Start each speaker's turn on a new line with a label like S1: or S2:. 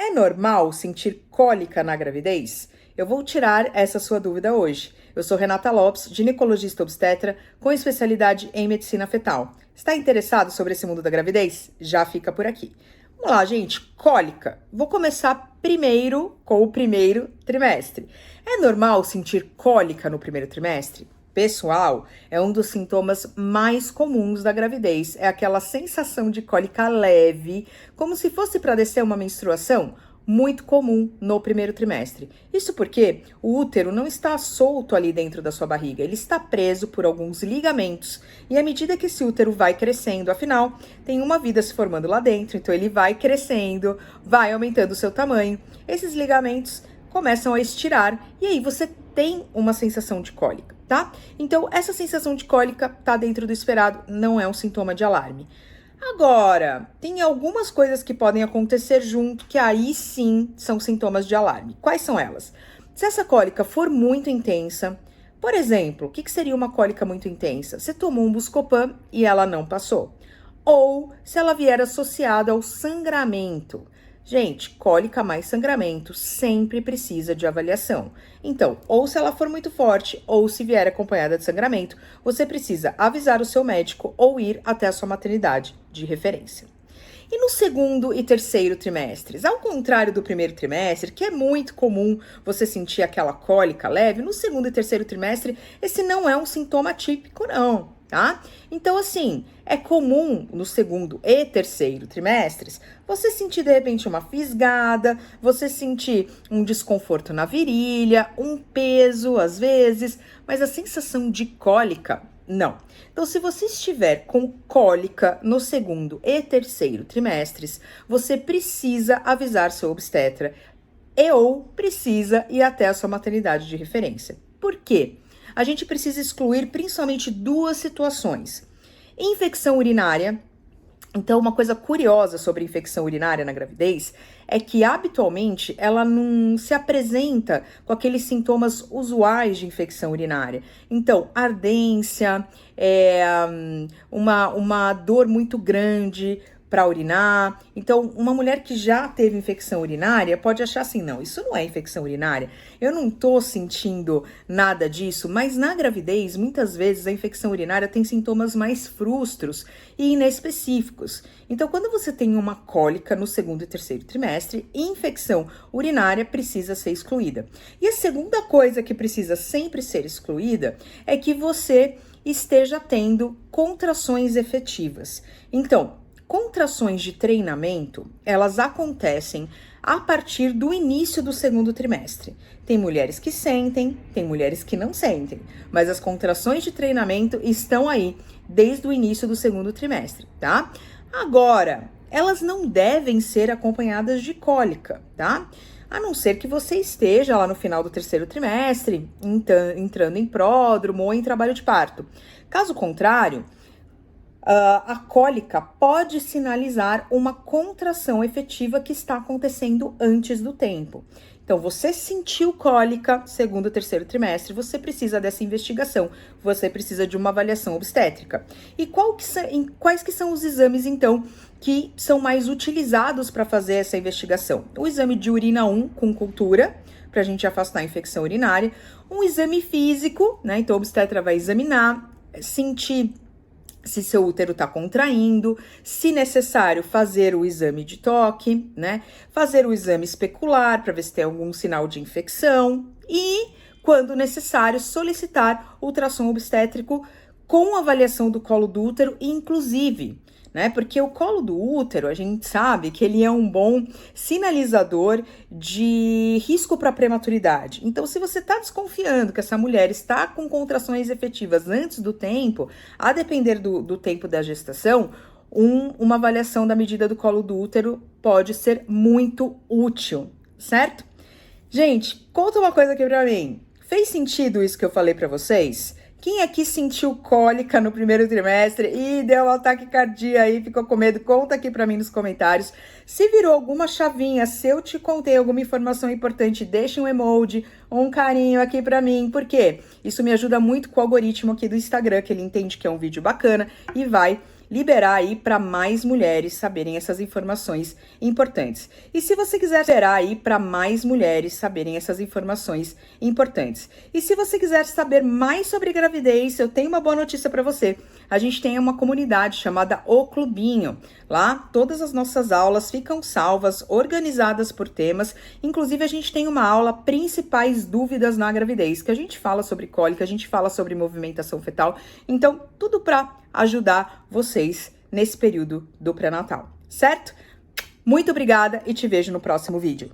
S1: É normal sentir cólica na gravidez? Eu vou tirar essa sua dúvida hoje. Eu sou Renata Lopes, ginecologista obstetra com especialidade em medicina fetal. Está interessado sobre esse mundo da gravidez? Já fica por aqui. Vamos lá, gente. Cólica. Vou começar primeiro com o primeiro trimestre. É normal sentir cólica no primeiro trimestre? Pessoal, é um dos sintomas mais comuns da gravidez. É aquela sensação de cólica leve, como se fosse para descer uma menstruação, muito comum no primeiro trimestre. Isso porque o útero não está solto ali dentro da sua barriga, ele está preso por alguns ligamentos. E à medida que esse útero vai crescendo, afinal, tem uma vida se formando lá dentro, então ele vai crescendo, vai aumentando o seu tamanho. Esses ligamentos começam a estirar e aí você tem uma sensação de cólica, tá? Então, essa sensação de cólica tá dentro do esperado, não é um sintoma de alarme. Agora, tem algumas coisas que podem acontecer junto, que aí sim são sintomas de alarme. Quais são elas? Se essa cólica for muito intensa, por exemplo, o que seria uma cólica muito intensa? Você tomou um Buscopan e ela não passou. Ou se ela vier associada ao sangramento. Gente, cólica mais sangramento sempre precisa de avaliação. Então, ou se ela for muito forte, ou se vier acompanhada de sangramento, você precisa avisar o seu médico ou ir até a sua maternidade de referência. E no segundo e terceiro trimestres? Ao contrário do primeiro trimestre, que é muito comum você sentir aquela cólica leve, no segundo e terceiro trimestre, esse não é um sintoma típico, não, tá? Então, assim, é comum no segundo e terceiro trimestres você sentir de repente uma fisgada, você sentir um desconforto na virilha, um peso às vezes, mas a sensação de cólica, não. Então, se você estiver com cólica no segundo e terceiro trimestres, você precisa avisar seu obstetra ou precisa ir até a sua maternidade de referência. Por quê? A gente precisa excluir principalmente duas situações. Infecção urinária. Então, uma coisa curiosa sobre infecção urinária na gravidez é que, habitualmente, ela não se apresenta com aqueles sintomas usuais de infecção urinária. Então, ardência, uma dor muito grande para urinar. Então, uma mulher que já teve infecção urinária pode achar assim, não, isso não é infecção urinária, eu não tô sentindo nada disso, mas na gravidez, muitas vezes a infecção urinária tem sintomas mais frustros e inespecíficos. Então, quando você tem uma cólica no segundo e terceiro trimestre, infecção urinária precisa ser excluída. E a segunda coisa que precisa sempre ser excluída é que você esteja tendo contrações efetivas. Então, contrações de treinamento, elas acontecem a partir do início do segundo trimestre. Tem mulheres que sentem, tem mulheres que não sentem, mas as contrações de treinamento estão aí desde o início do segundo trimestre, tá? Agora, elas não devem ser acompanhadas de cólica, tá? A não ser que você esteja lá no final do terceiro trimestre, entrando em pródromo ou em trabalho de parto. Caso contrário, a cólica pode sinalizar uma contração efetiva que está acontecendo antes do tempo. Então, você sentiu cólica segundo ou terceiro trimestre, você precisa dessa investigação, você precisa de uma avaliação obstétrica. E quais que são os exames, então, que são mais utilizados para fazer essa investigação? O exame de urina 1 com cultura, para a gente afastar a infecção urinária. Um exame físico, né? Então, o obstetra vai examinar, sentir se seu útero está contraindo, se necessário fazer o exame de toque, né? Fazer o exame especular para ver se tem algum sinal de infecção e, quando necessário, solicitar ultrassom obstétrico com avaliação do colo do útero, inclusive, né? Porque o colo do útero, a gente sabe que ele é um bom sinalizador de risco para prematuridade. Então, se você está desconfiando que essa mulher está com contrações efetivas antes do tempo, a depender do tempo da gestação, uma avaliação da medida do colo do útero pode ser muito útil, certo? Gente, conta uma coisa aqui para mim. Fez sentido isso que eu falei para vocês? Quem aqui sentiu cólica no primeiro trimestre e deu um ataque cardíaco aí, ficou com medo? Conta aqui pra mim nos comentários. Se virou alguma chavinha, se eu te contei alguma informação importante, deixa um emoji, um carinho aqui pra mim. Por quê? Isso me ajuda muito com o algoritmo aqui do Instagram, que ele entende que é um vídeo bacana e vai liberar aí para mais mulheres saberem essas informações importantes. E se você quiser liberar aí para mais mulheres saberem essas informações importantes. E se você quiser saber mais sobre gravidez, eu tenho uma boa notícia para você. A gente tem uma comunidade chamada O Clubinho. Lá, todas as nossas aulas ficam salvas, organizadas por temas. Inclusive, a gente tem uma aula principais dúvidas na gravidez, que a gente fala sobre cólica, a gente fala sobre movimentação fetal. Então, tudo para ajudar vocês nesse período do pré-natal, certo? Muito obrigada e te vejo no próximo vídeo.